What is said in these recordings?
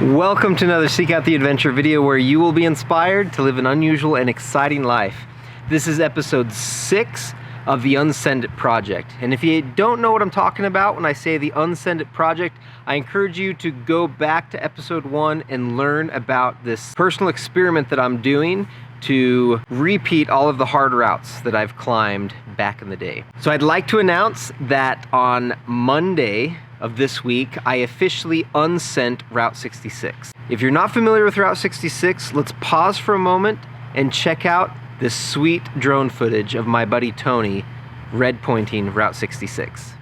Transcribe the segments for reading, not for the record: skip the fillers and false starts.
Welcome to another Seek Out the Adventure video where you will be inspired to live an unusual and exciting life. This is episode 6 of the Unsend It project. And if you don't know what I'm talking about when I say the Unsend It project, I encourage you to go back to episode 1 and learn about this personal experiment that I'm doing to repeat all of the hard routes that I've climbed back in the day. So I'd like to announce that on Monday of this week, I officially unsent Route 66. If you're not familiar with Route 66, let's pause for a moment and check out this sweet drone footage of my buddy Tony red pointing Route 66.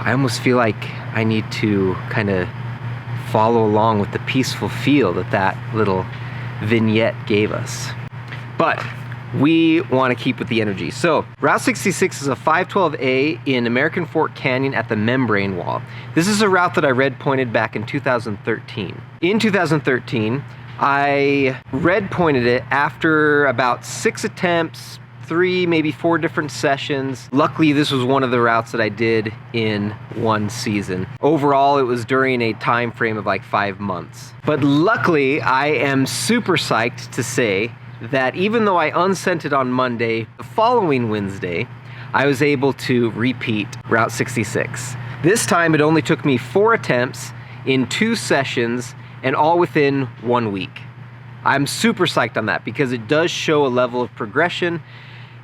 I almost feel like I need to kind of follow along with the peaceful feel that that little vignette gave us. But we want to keep with the energy. So Route 66 is a 512A in American Fork Canyon at the Membrane Wall. This is a route that I red pointed back in 2013. In 2013, I red pointed it after about 6 attempts, 3, maybe 4 different sessions. Luckily, this was one of the routes that I did in one season. Overall, it was during a time frame of like 5 months. But luckily, I am super psyched to say that even though I unsent it on Monday, the following Wednesday, I was able to repeat Route 66. This time, it only took me 4 attempts in 2 sessions and all within 1 week. I'm super psyched on that because it does show a level of progression.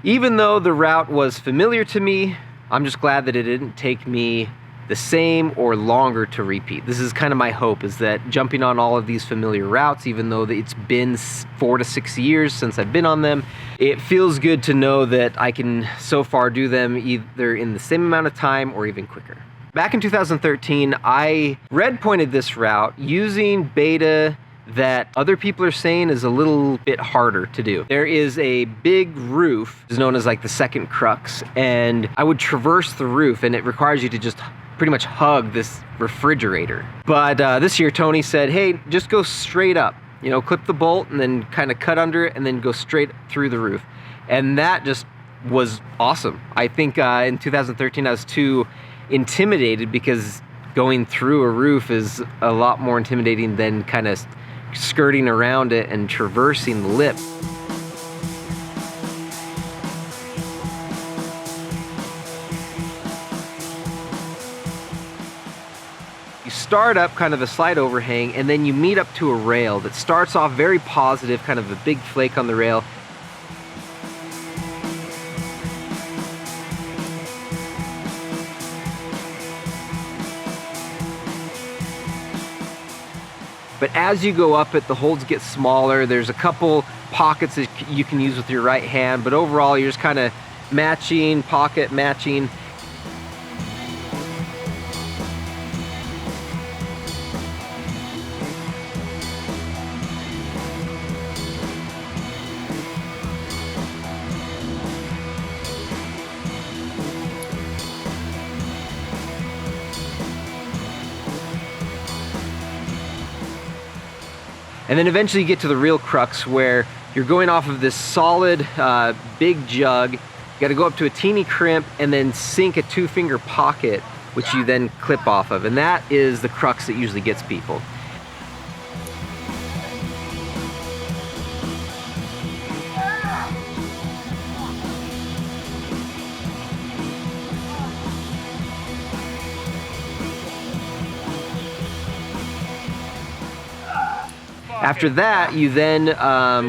Even though the route was familiar to me, I'm just glad that it didn't take me the same or longer to repeat. This is kind of my hope, is that jumping on all of these familiar routes, even though it's been 4 to 6 years since I've been on them, it feels good to know that I can so far do them either in the same amount of time or even quicker. Back in 2013, I red pointed this route using beta that other people are saying is a little bit harder to do. There is a big roof, is known as like the second crux, and I would traverse the roof, and it requires you to just pretty much hug this refrigerator. But this year Tony said, hey, just go straight up, you know, clip the bolt and then kind of cut under it and then go straight through the roof. And that just was awesome. I think in 2013 I was too intimidated because going through a roof is a lot more intimidating than kind of skirting around it and traversing the lip. You start up kind of a slight overhang and then you meet up to a rail that starts off very positive, kind of a big flake on the rail. But as you go up it, the holds get smaller. There's a couple pockets that you can use with your right hand, but overall you're just kind of matching, pocket matching. And then eventually you get to the real crux where you're going off of this solid big jug. You got to go up to a teeny crimp and then sink a 2-finger pocket, which you then clip off of. And that is the crux that usually gets people. After that, you then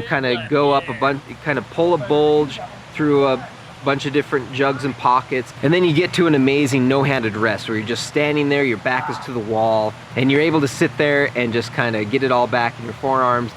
kind of go up a bunch, kind of pull a bulge through a bunch of different jugs and pockets, and then you get to an amazing no-handed rest where you're just standing there, your back is to the wall, and you're able to sit there and just kind of get it all back in your forearms.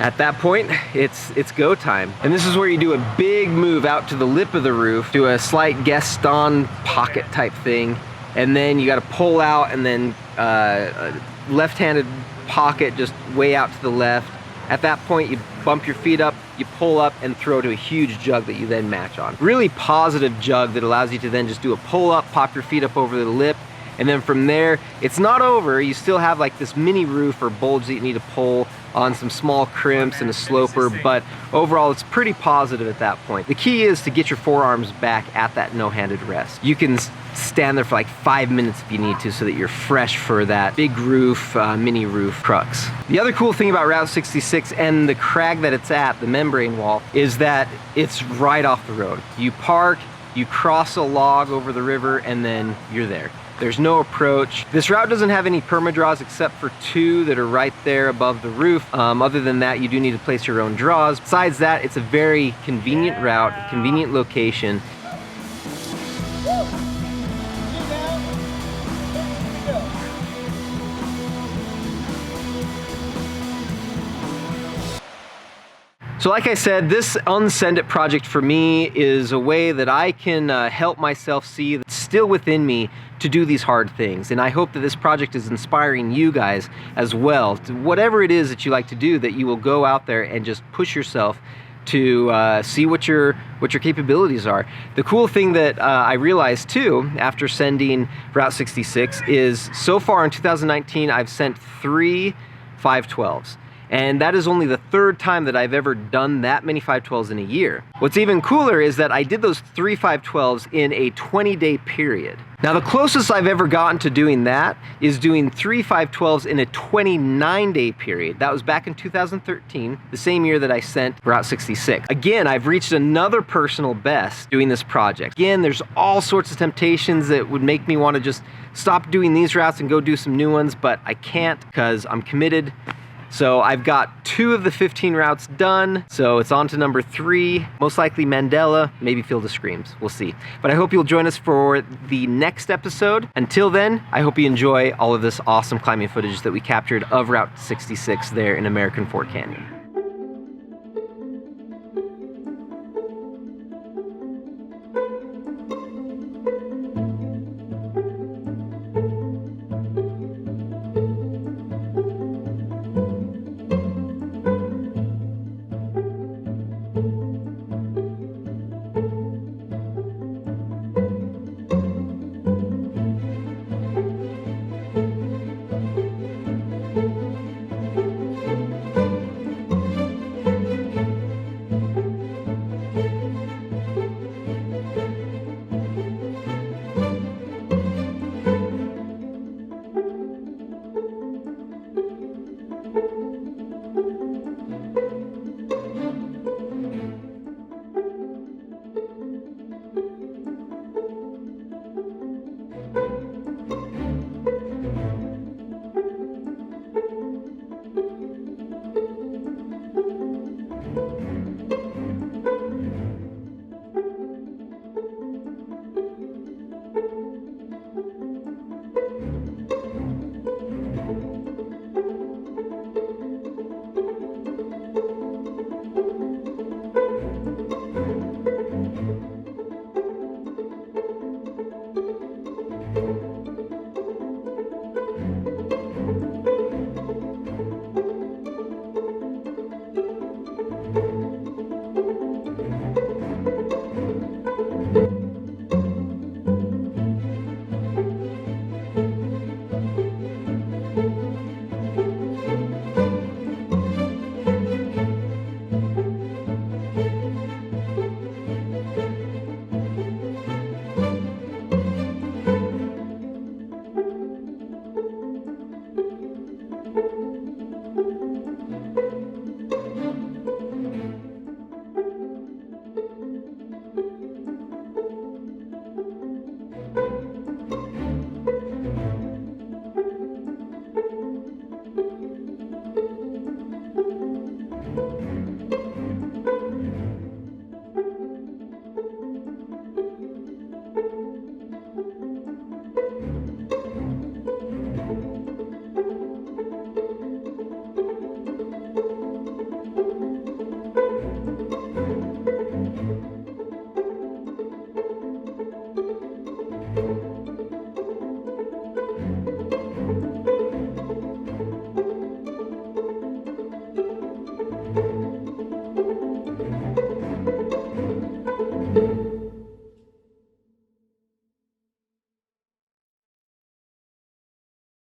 At that point, it's go time. And this is where you do a big move out to the lip of the roof, do a slight Gaston pocket type thing, and then you gotta pull out, and then a left-handed pocket just way out to the left. At that point, you bump your feet up, you pull up and throw to a huge jug that you then match on. Really positive jug that allows you to then just do a pull up, pop your feet up over the lip, and then from there, it's not over. You still have like this mini roof or bulge that you need to pull on some small crimps and a sloper, but overall it's pretty positive at that point. The key is to get your forearms back at that no-handed rest. You can stand there for like 5 minutes if you need to so that you're fresh for that big roof, mini roof crux. The other cool thing about Route 66 and the crag that it's at, the membrane wall, is that it's right off the road. You park, you cross a log over the river, and then you're there. There's no approach. This route doesn't have any perma-draws except for 2 that are right there above the roof. Other than that, you do need to place your own draws. Besides that, it's a very convenient route, convenient location. So like I said, this Unsend It project for me is a way that I can help myself see that's still within me to do these hard things. And I hope that this project is inspiring you guys as well. To whatever it is that you like to do, that you will go out there and just push yourself to see what your capabilities are. The cool thing that I realized too, after sending Route 66, is so far in 2019, I've sent 3 512s. And that is only the 3rd time that I've ever done that many 512s in a year. What's even cooler is that I did those 3 512s in a 20-day period. Now the closest I've ever gotten to doing that is doing 3 512s in a 29-day period. That was back in 2013, the same year that I sent Route 66. Again, I've reached another personal best doing this project. Again, there's all sorts of temptations that would make me want to just stop doing these routes and go do some new ones, but I can't because I'm committed. So I've got 2 of the 15 routes done, so it's on to number 3, most likely Mandela, maybe Field of Screams, we'll see. But I hope you'll join us for the next episode. Until then, I hope you enjoy all of this awesome climbing footage that we captured of Route 66 there in American Fork Canyon.